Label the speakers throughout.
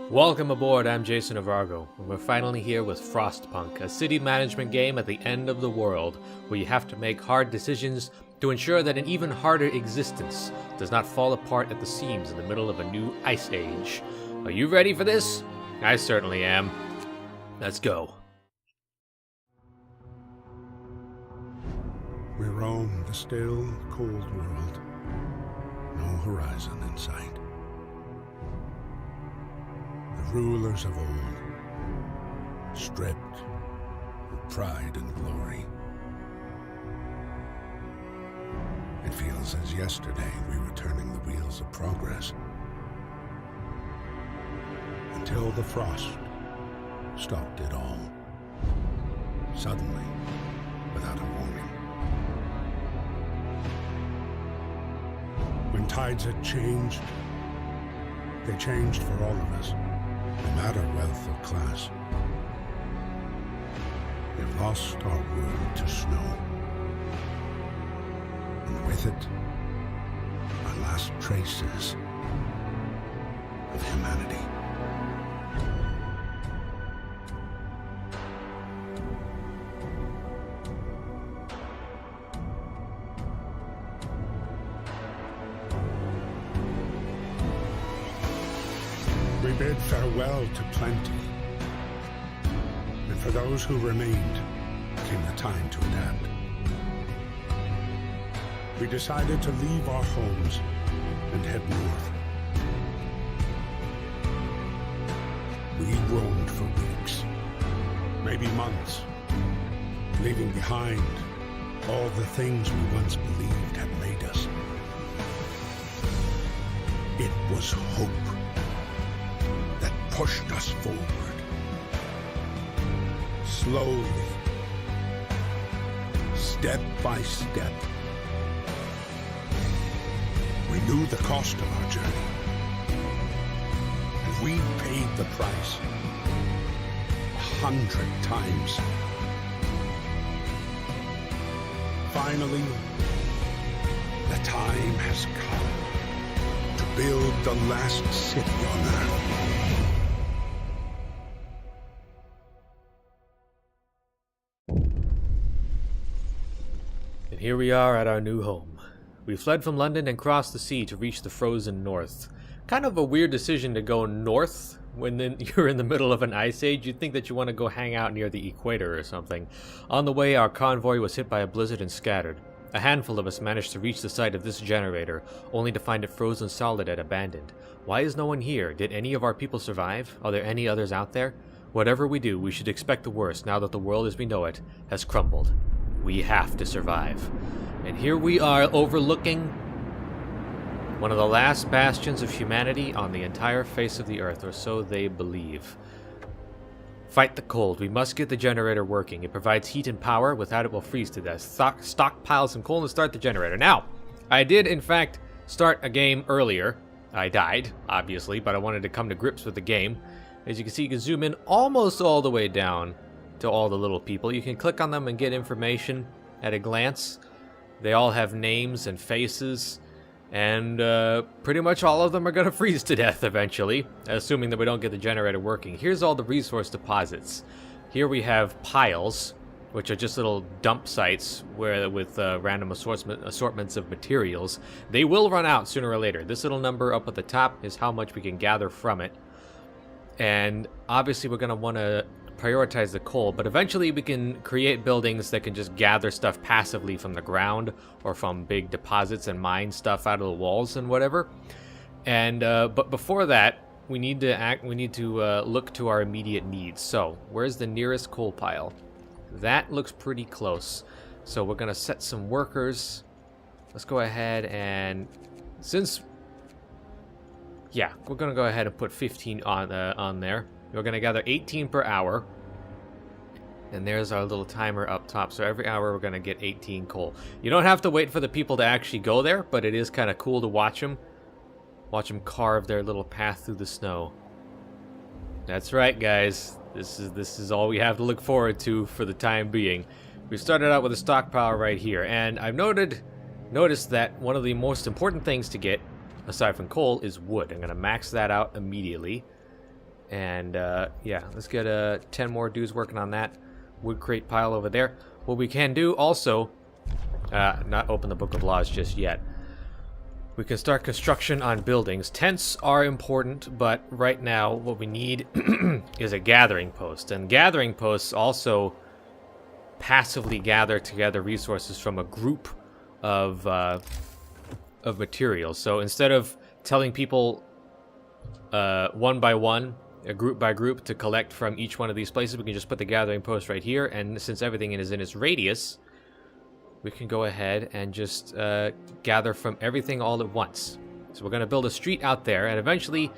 Speaker 1: Welcome aboard, I'm JasonOfArgo, and we're finally here with Frostpunk, a city management game at the end of the world, where you have to make hard decisions to ensure that an even harder existence does not fall apart at the seams in the middle of a new ice age. Are you ready for this? I certainly am. Let's go.
Speaker 2: We roam the still, cold world. No horizon in sight. The rulers of old, stripped of pride and glory. It feels as yesterday we were turning the wheels of progress. Until the frost stopped it all. Suddenly, without a warning. When tides had changed, they changed for all of us, no matter wealth or class. We've lost our world to snow, and with it, our last traces of humanity. We bid farewell to plenty, and for those who remained came the time to adapt. We decided to leave our homes and head north. We roamed for weeks, maybe months, leaving behind all the things we once believed had made us. It was hope that pushed us forward. Slowly, step by step. We knew the cost of our journey, and we paid the price 100 times. Finally, the time has come to build the last city on Earth.
Speaker 1: And here we are at our new home. We fled from London and crossed the sea to reach the frozen north. Kind of a weird decision to go north when you're in the middle of an ice age. You'd think that you want to go hang out near the equator or something. On the way, our convoy was hit by a blizzard and scattered. A handful of us managed to reach the site of this generator, only to find it frozen solid and abandoned. Why is no one here? Did any of our people survive? Are there any others out there? Whatever we do, we should expect the worst now that the world as we know it has crumbled. We have to survive. And here we are overlooking one of the last bastions of humanity on the entire face of the earth, or so they believe. Fight the cold. We must get the generator working. It provides heat and power. Without it, we'll freeze to death. Stockpile some coal and start the generator. Now, I did, in fact, start a game earlier. I died, obviously, but I wanted to come to grips with the game. As you can see, you can zoom in almost all the way down to all the little people. You can click on them and get information at a glance. They all have names and faces, and pretty much all of them are going to freeze to death eventually, assuming that we don't get the generator working. Here's all the resource deposits. Here we have piles, which are just little dump sites where with random assortments of materials. They will run out sooner or later. This little number up at the top is how much we can gather from it. And obviously we're going to want to prioritize the coal, but eventually we can create buildings that can just gather stuff passively from the ground or from big deposits and mine stuff out of the walls and whatever. And but before that, we need to look to our immediate needs. So where's the nearest coal pile? That looks pretty close. So we're gonna set some workers. Let's go ahead and we're gonna go ahead and put 15 on there. We're going to gather 18 per hour. And there's our little timer up top. So every hour we're going to get 18 coal. You don't have to wait for the people to actually go there, but it is kind of cool to watch them. Watch them carve their little path through the snow. That's right, guys. This is all we have to look forward to for the time being. We started out with a stockpile right here. And I've noticed that one of the most important things to get, aside from coal, is wood. I'm going to max that out immediately. And yeah, let's get 10 more dudes working on that wood crate pile over there. What we can do also, not open the Book of Laws just yet. We can start construction on buildings. Tents are important, but right now what we need is a gathering post. And gathering posts also passively gather together resources from a group of materials. So instead of telling people one by one, group by group, to collect from each one of these places, we can just put the gathering post right here. And since everything is in its radius, we can go ahead and just gather from everything all at once. So we're going to build a street out there, and eventually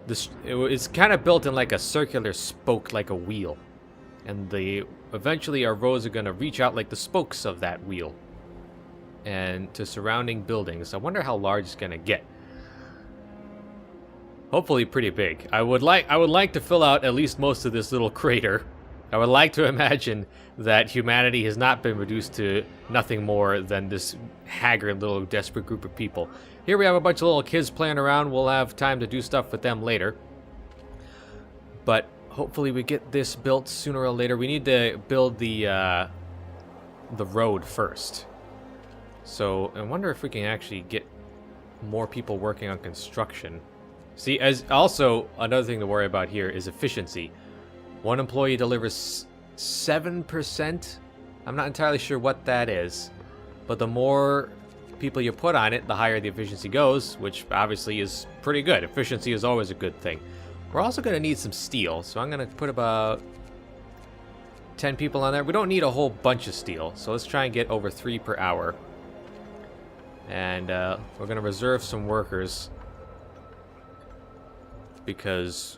Speaker 1: it's kind of built in like a circular spoke, like a wheel. And eventually our roads are going to reach out like the spokes of that wheel and to surrounding buildings. I wonder how large it's going to get. Hopefully pretty big. I would like to fill out at least most of this little crater. I would like to imagine that humanity has not been reduced to nothing more than this haggard little desperate group of people. Here we have a bunch of little kids playing around. We'll have time to do stuff with them later. But hopefully we get this built sooner or later. We need to build the road first. So I wonder if we can actually get more people working on construction. See, as also another thing to worry about here is efficiency. One employee delivers 7%. I'm not entirely sure what that is, but the more people you put on it, the higher the efficiency goes, which obviously is pretty good. Efficiency is always a good thing. We're also going to need some steel, so I'm going to put about 10 people on there. We don't need a whole bunch of steel, so let's try and get over 3 per hour. And we're going to reserve some workers because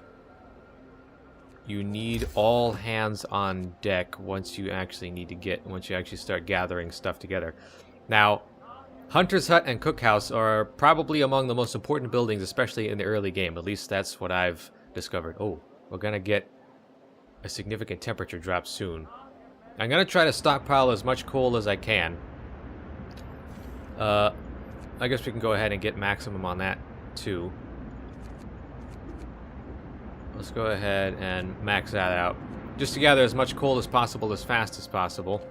Speaker 1: you need all hands on deck once you actually start gathering stuff together. Now, Hunter's Hut and Cookhouse are probably among the most important buildings, especially in the early game. At least that's what I've discovered. Oh, we're gonna get a significant temperature drop soon. I'm gonna try to stockpile as much coal as I can. I guess we can go ahead and get maximum on that too. Let's go ahead and max that out. Just to gather as much coal as possible, as fast as possible.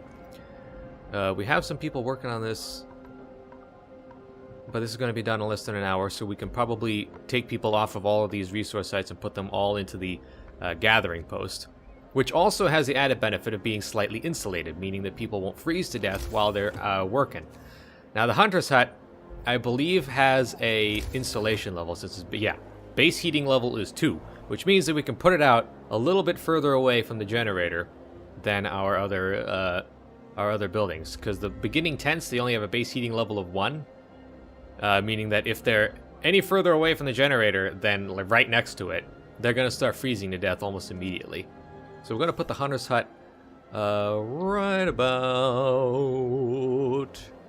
Speaker 1: We have some people working on this, but this is going to be done in less than an hour, so we can probably take people off of all of these resource sites and put them all into the gathering post, which also has the added benefit of being slightly insulated, meaning that people won't freeze to death while they're working. Now, the Hunter's Hut, I believe, has a insulation level. Base heating level is 2. Which means that we can put it out a little bit further away from the generator than our other buildings. Because the beginning tents, they only have a base heating level of 1. Meaning that if they're any further away from the generator than right next to it, they're going to start freezing to death almost immediately. So we're going to put the Hunter's Hut right about...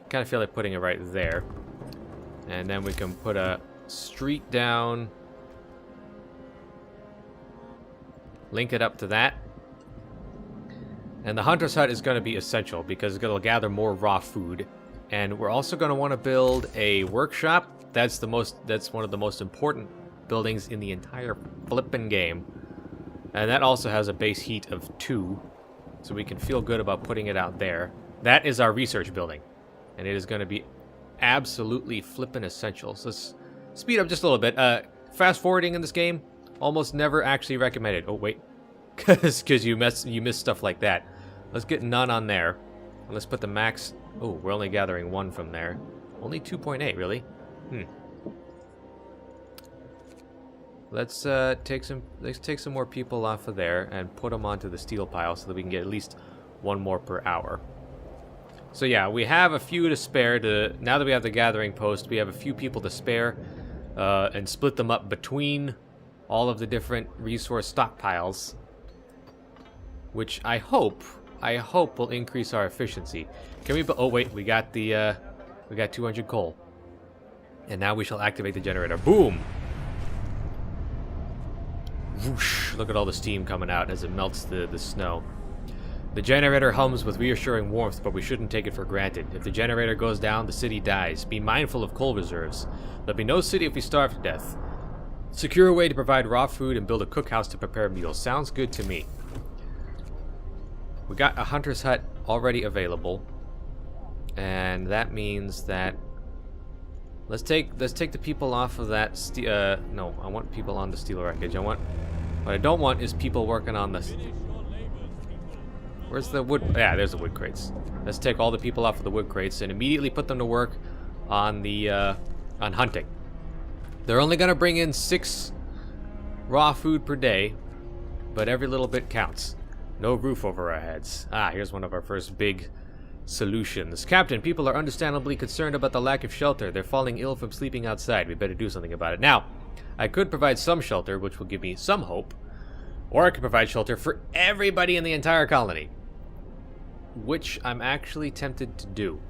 Speaker 1: kind of feel like putting it right there. And then we can put a street down... link it up to that. And the Hunter's Hut is going to be essential because it's going to gather more raw food. And we're also going to want to build a workshop. That's one of the most important buildings in the entire flippin' game. And that also has a base heat of 2. So we can feel good about putting it out there. That is our research building. And it is going to be absolutely flippin' essential. So let's speed up just a little bit. Fast forwarding in this game, almost never actually recommended. Oh, wait. Because you miss stuff like that. Let's get none on there. And let's put the max... Oh, we're only gathering 1 from there. Only 2.8, really? Let's take some more people off of there and put them onto the steel pile so that we can get at least 1 more per hour. So yeah, we have a few to spare. Now that we have the gathering post, we have a few people to spare and split them up between all of the different resource stockpiles, which I hope will increase our efficiency. Can we? Oh wait, we got 200 coal, and now we shall activate the generator. Boom! Whoosh! Look at all the steam coming out as it melts the snow. The generator hums with reassuring warmth, but we shouldn't take it for granted. If the generator goes down, the city dies. Be mindful of coal reserves. There'll be no city if we starve to death. Secure a way to provide raw food and build a cookhouse to prepare meals. Sounds good to me. We got a hunter's hut already available. And that means that... Let's take the people off of that no, I want people on the steel wreckage. What I don't want is people working on this. Where's the wood? Yeah, there's the wood crates. Let's take all the people off of the wood crates and immediately put them to work on the on hunting. They're only gonna bring in 6 raw food per day, but every little bit counts. No roof over our heads. Here's one of our first big solutions. Captain, people are understandably concerned about the lack of shelter. They're falling ill from sleeping outside. We better do something about it. Now, I could provide some shelter, which will give me some hope, or I could provide shelter for everybody in the entire colony, which I'm actually tempted to do,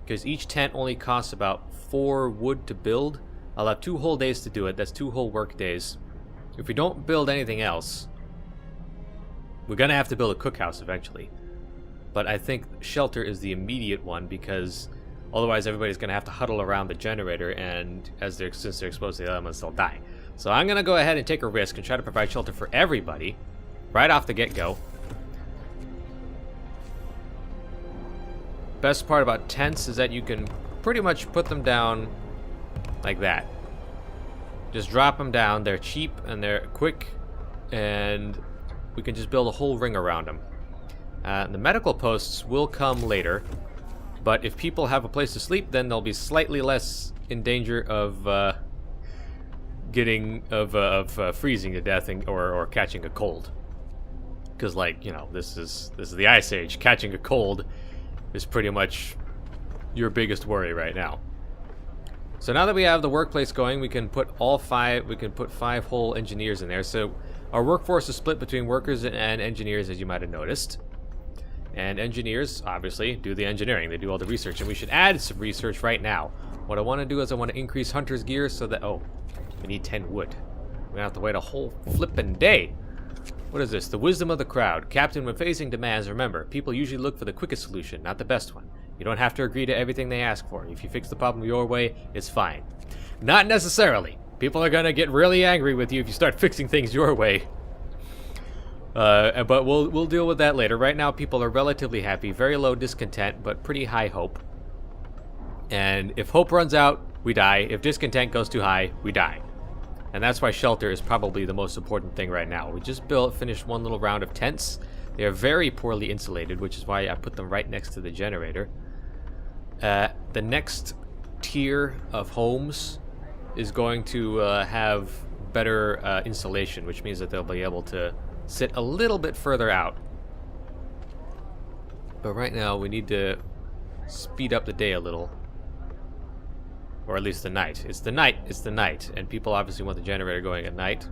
Speaker 1: because each tent only costs about 4 wood to build. I'll have 2 whole days to do it. That's 2 whole work days. If we don't build anything else, we're gonna have to build a cookhouse eventually. But I think shelter is the immediate one, because otherwise everybody's gonna have to huddle around the generator, and since they're exposed to the elements, they'll die. So I'm gonna go ahead and take a risk and try to provide shelter for everybody right off the get-go. Best part about tents is that you can pretty much put them down like that. Just drop them down. They're cheap and they're quick, and we can just build a whole ring around them. The medical posts will come later, but if people have a place to sleep, then they'll be slightly less in danger of freezing to death or catching a cold. Because, like, you know, this is the Ice Age. Catching a cold is pretty much your biggest worry right now. So now that we have the workplace going, we can put 5 whole engineers in there. So our workforce is split between workers and engineers, as you might have noticed. And engineers, obviously, do the engineering. They do all the research, and we should add some research right now. What I want to do is I want to increase hunter's gear so that... Oh, we need 10 wood. We're going to have to wait a whole flippin' day. What is this? The wisdom of the crowd. Captain, when facing demands, remember, people usually look for the quickest solution, not the best one. You don't have to agree to everything they ask for. If you fix the problem your way, it's fine. Not necessarily. People are going to get really angry with you if you start fixing things your way. But we'll deal with that later. Right now, people are relatively happy. Very low discontent, but pretty high hope. And if hope runs out, we die. If discontent goes too high, we die. And that's why shelter is probably the most important thing right now. We just finished one little round of tents. They are very poorly insulated, which is why I put them right next to the generator. The next tier of homes is going to have better insulation, which means that they'll be able to sit a little bit further out. But right now we need to speed up the day a little. Or at least the night. It's the night, and people obviously want the generator going at night.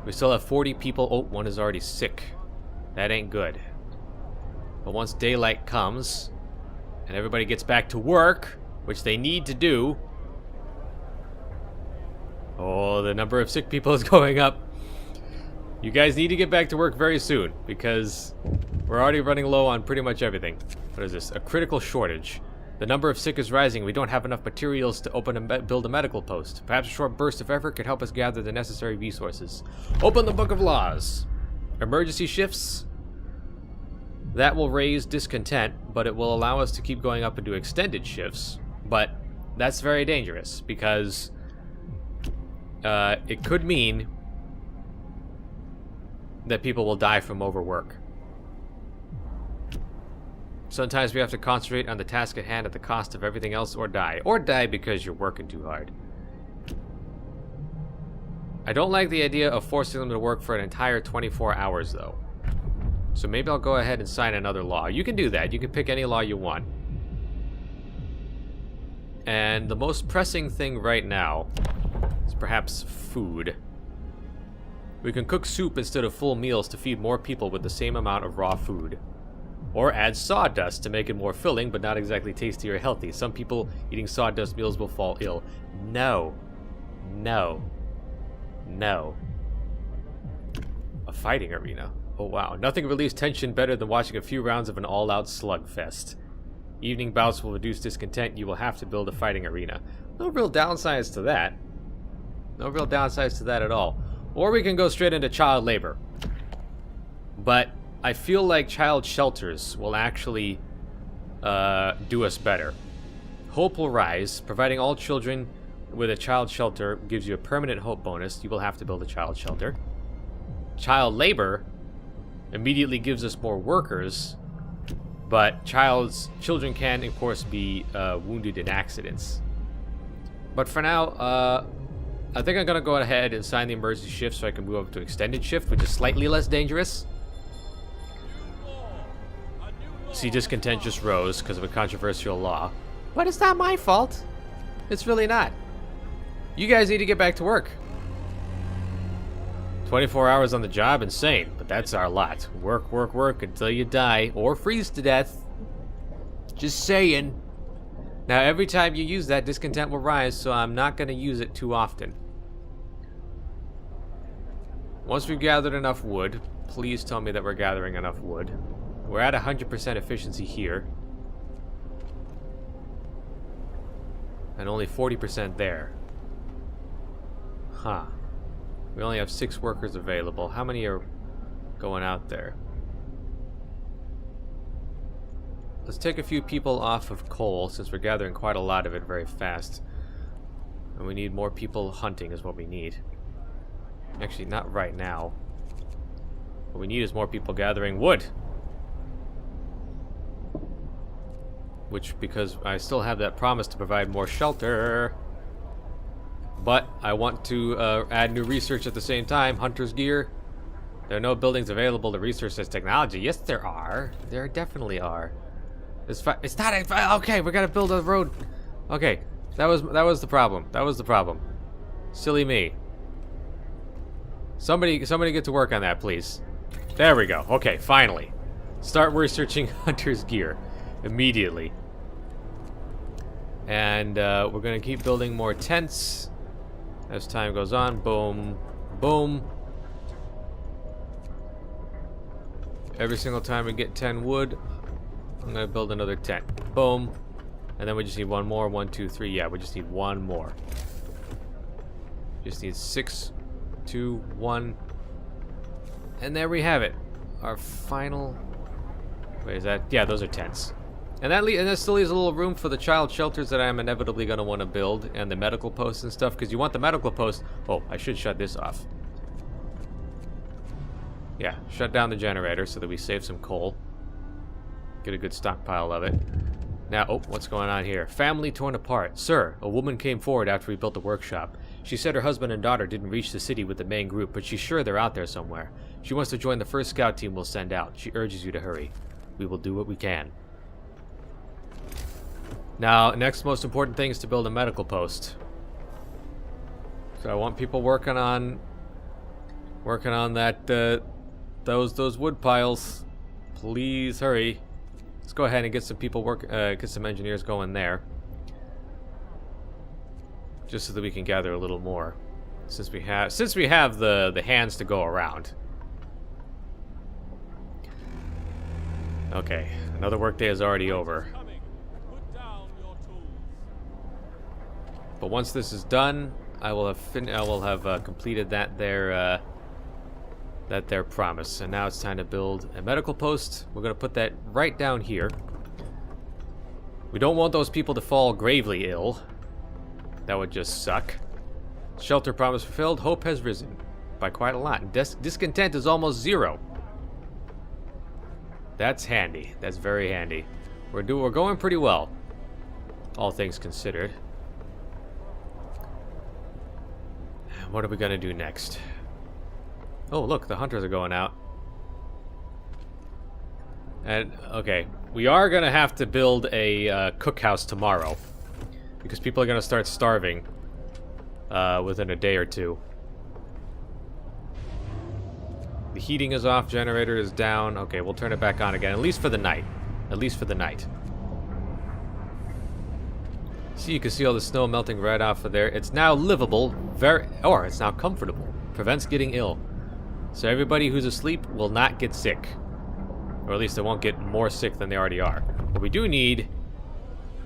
Speaker 1: We still have 40 people. Oh, one is already sick. That ain't good. But once daylight comes, and everybody gets back to work, which they need to do... Oh, the number of sick people is going up. You guys need to get back to work very soon, because we're already running low on pretty much everything. What is this? A critical shortage. The number of sick is rising. We don't have enough materials to open and build a medical post. Perhaps a short burst of effort could help us gather the necessary resources. Open the Book of Laws. Emergency shifts. That will raise discontent, but it will allow us to keep going up and do extended shifts. But that's very dangerous, because it could mean that people will die from overwork. Sometimes we have to concentrate on the task at hand at the cost of everything else, or die. Or die because you're working too hard. I don't like the idea of forcing them to work for an entire 24 hours, though. So maybe I'll go ahead and sign another law. You can do that. You can pick any law you want. And the most pressing thing right now is perhaps food. We can cook soup instead of full meals to feed more people with the same amount of raw food. Or add sawdust to make it more filling, but not exactly tasty or healthy. Some people eating sawdust meals will fall ill. No. No. No. A fighting arena. Oh wow. Nothing relieves tension better than watching a few rounds of an all-out slugfest. Evening bouts will reduce discontent. You will have to build a fighting arena. No real downsides to that. No real downsides to that at all. Or we can go straight into child labor. But I feel like child shelters will actually do us better. Hope will rise. Providing all children with a child shelter gives you a permanent hope bonus. You will have to build a child shelter. Child labor immediately gives us more workers. But children can, of course, be wounded in accidents. But for now, I think I'm going to go ahead and sign the emergency shift so I can move over to extended shift, which is slightly less dangerous. See, discontent just rose because of a controversial law. But it's not my fault. It's really not. You guys need to get back to work. 24 hours on the job, insane, but that's our lot. Work, work, work until you die or freeze to death. Just saying. Now, every time you use that, discontent will rise, so I'm not going to use it too often. Once we've gathered enough wood, please tell me that we're gathering enough wood. We're at 100% efficiency here. And only 40% there. Huh. We only have 6 workers available. How many are going out there? Let's take a few people off of coal, since we're gathering quite a lot of it very fast. And we need more people hunting is what we need. Actually, not right now. What we need is more people gathering wood. Which, because I still have that promise to provide more shelter. But I want to add new research at the same time. Hunter's gear. There are no buildings available to research this technology. Yes, there are. There definitely are. It's not okay. We gotta build a road. Okay, that was the problem. That was the problem. Silly me. Somebody get to work on that, please. There we go. Okay, finally. Start researching Hunter's gear immediately. And we're gonna keep building more tents as time goes on. Boom, boom. Every single time we get 10 wood, I'm gonna build another tent. Boom. And then we just need one more. 1, 2, 3. Yeah, we just need one more. Just need 6, 2, 1. And there we have it. Our final... Wait, is that... Yeah, those are tents. And that still leaves a little room for the child shelters that I'm inevitably going to want to build. And the medical posts and stuff. Because you want the medical post... Oh, I should shut this off. Yeah, shut down the generator so that we save some coal. Get a good stockpile of it. Now, oh, what's going on here? Family torn apart. Sir, a woman came forward after we built the workshop. She said her husband and daughter didn't reach the city with the main group, but she's sure they're out there somewhere. She wants to join the first scout team we'll send out. She urges you to hurry. We will do what we can. Now, next most important thing is to build a medical post. So I want people working on that those wood piles. Please hurry. Let's go ahead and get some people get some engineers going there. Just so that we can gather a little more. Since we have the hands to go around. Okay, another workday is already over. But once this is done, I will have completed their promise. And now it's time to build a medical post. We're going to put that right down here. We don't want those people to fall gravely ill. That would just suck. Shelter promise fulfilled. Hope has risen by quite a lot. Discontent is almost 0. That's handy. That's very handy. We're going pretty well, all things considered. What are we gonna do next? Oh, look, the hunters are going out. And okay, we are gonna have to build a cookhouse tomorrow because people are gonna start starving within a day or two. The heating is off, generator is down. Okay, we'll turn it back on again, at least for the night. At least for the night. See, you can see all the snow melting right off of there. It's now livable, or it's now comfortable. Prevents getting ill. So everybody who's asleep will not get sick. Or at least they won't get more sick than they already are. What we do need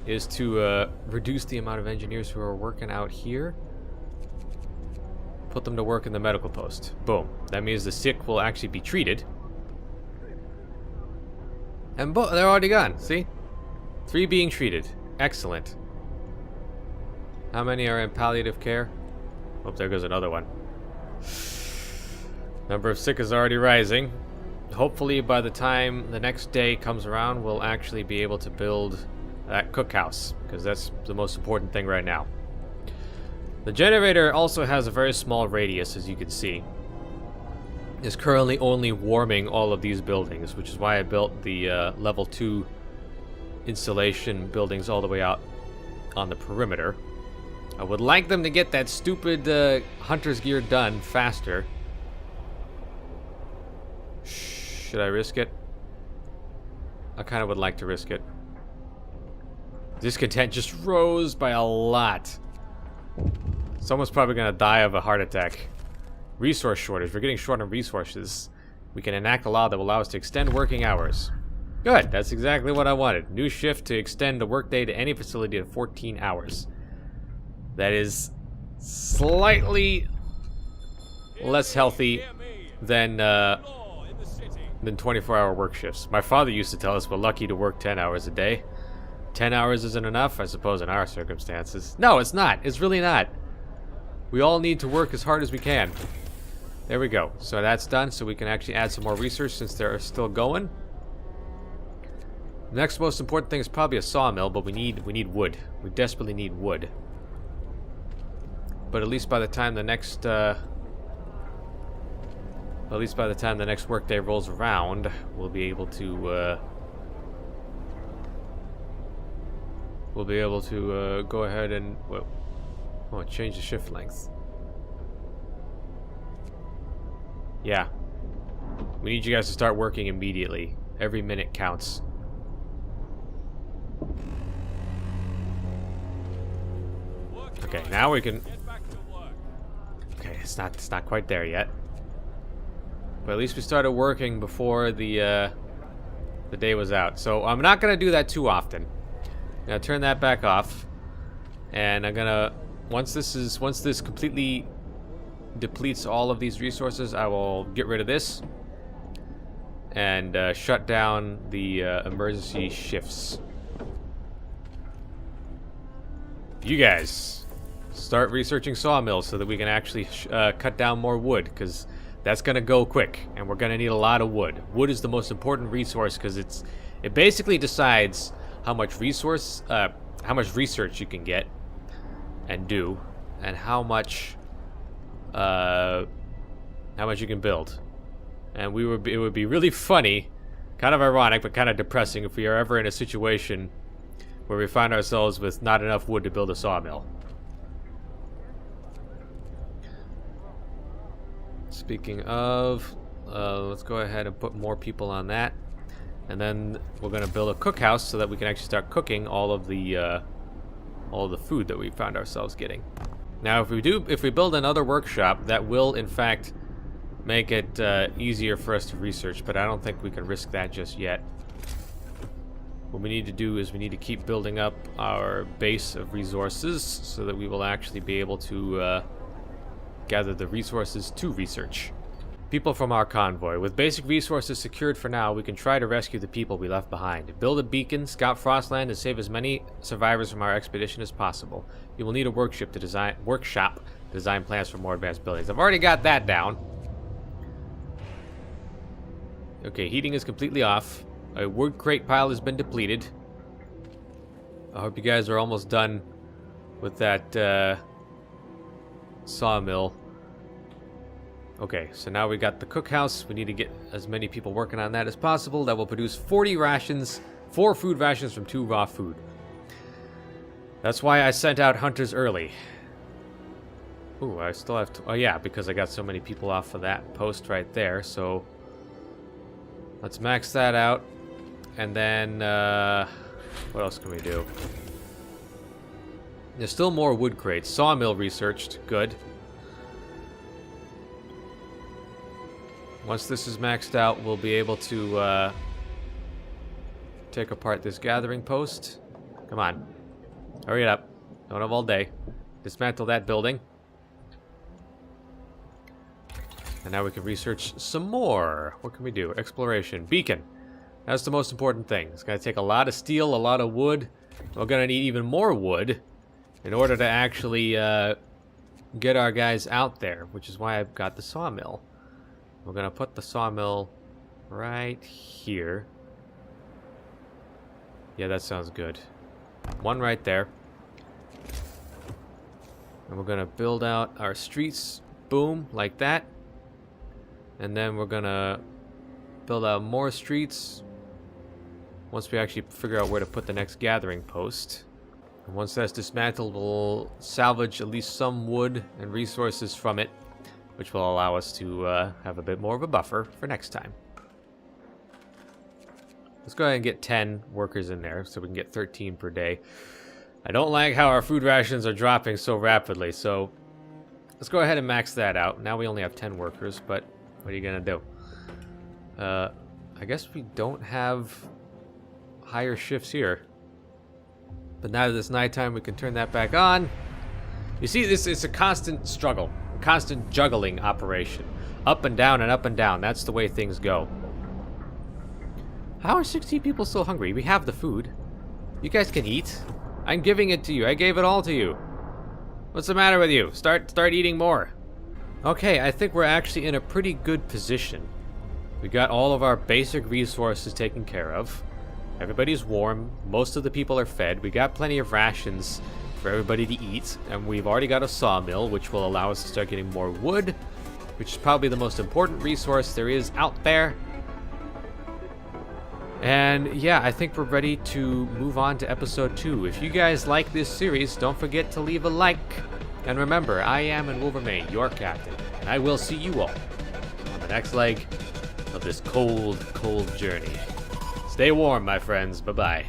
Speaker 1: is to reduce the amount of engineers who are working out here. Put them to work in the medical post. Boom. That means the sick will actually be treated. And they're already gone. See? 3 being treated. Excellent. How many are in palliative care? Oh, there goes another one. Number of sick is already rising. Hopefully by the time the next day comes around, we'll actually be able to build that cookhouse, because that's the most important thing right now. The generator also has a very small radius, as you can see. It's currently only warming all of these buildings, which is why I built the level 2 installation buildings all the way out on the perimeter. I would like them to get that stupid hunter's gear done faster. Should I risk it? I kind of would like to risk it. Discontent just rose by a lot. Someone's probably gonna die of a heart attack. Resource shortage. We're getting short on resources. We can enact a law that will allow us to extend working hours. Good. That's exactly what I wanted. New shift to extend the workday to any facility to 14 hours. That is slightly less healthy than 24-hour work shifts. My father used to tell us we're lucky to work 10 hours a day. 10 hours isn't enough, I suppose, in our circumstances. No, it's not. It's really not. We all need to work as hard as we can. There we go. So that's done, so we can actually add some more research since they're still going. The next most important thing is probably a sawmill, but we need wood. We desperately need wood. But at least by the time the next workday rolls around, we'll be able to go ahead and change the shift length. Yeah, we need you guys to start working immediately. Every minute counts. Okay, now we can. Okay, it's not quite there yet. But at least we started working before the day was out. So I'm not gonna do that too often. I'm gonna turn that back off, and I'm gonna once this completely depletes all of these resources, I will get rid of this and shut down the emergency shifts. You guys start researching sawmills so that we can actually cut down more wood, because that's gonna go quick, and we're gonna need a lot of wood. Wood is the most important resource because it basically decides how much research you can get and do, and how much you can build. And it would be really funny, kind of ironic, but kind of depressing if we are ever in a situation where we find ourselves with not enough wood to build a sawmill. Speaking of, let's go ahead and put more people on that, and then we're going to build a cookhouse so that we can actually start cooking all of the food that we found ourselves getting. Now, if we build another workshop, that will in fact make it easier for us to research, but I don't think we can risk that just yet. What we need to do is we need to keep building up our base of resources so that we will actually be able to gather the resources to research. People from our convoy. With basic resources secured for now, we can try to rescue the people we left behind. Build a beacon, scout Frostland, and save as many survivors from our expedition as possible. You will need a workshop to design plans for more advanced buildings. I've already got that down. Okay, heating is completely off. A wood crate pile has been depleted. I hope you guys are almost done with that sawmill. Okay, so now we got the cookhouse. We need to get as many people working on that as possible. That will produce 40 rations, 4 food rations from 2 raw food. That's why I sent out hunters early. Ooh, I still have to... Oh yeah, because I got so many people off of that post right there, so... Let's max that out. And then, what else can we do? There's still more wood crates. Sawmill researched. Good. Once this is maxed out, we'll be able to take apart this gathering post. Come on. Hurry it up. Don't have all day. Dismantle that building. And now we can research some more. What can we do? Exploration. Beacon. That's the most important thing. It's going to take a lot of steel, a lot of wood. We're going to need even more wood in order to actually get our guys out there, which is why I've got the sawmill. We're going to put the sawmill right here. Yeah, that sounds good. One right there. And we're going to build out our streets. Boom, like that. And then we're going to build out more streets once we actually figure out where to put the next gathering post. And once that's dismantled, we'll salvage at least some wood and resources from it, which will allow us to have a bit more of a buffer for next time. Let's go ahead and get 10 workers in there so we can get 13 per day. I don't like how our food rations are dropping so rapidly, so let's go ahead and max that out. Now we only have 10 workers, but what are you going to do? I guess we don't have higher shifts here. But now that it's nighttime, we can turn that back on. You see, this is a constant struggle, a constant juggling operation. Up and down and up and down. That's the way things go. How are 16 people still hungry? We have the food. You guys can eat. I'm giving it to you. I gave it all to you. What's the matter with you? Start eating more. Okay, I think we're actually in a pretty good position. We got all of our basic resources taken care of. Everybody's warm. Most of the people are fed. We got plenty of rations for everybody to eat. And we've already got a sawmill, which will allow us to start getting more wood, which is probably the most important resource there is out there. And yeah, I think we're ready to move on to episode 2. If you guys like this series, don't forget to leave a like. And remember, I am and will remain your captain. And I will see you all on the next leg of this cold, cold journey. Stay warm, my friends. Bye-bye.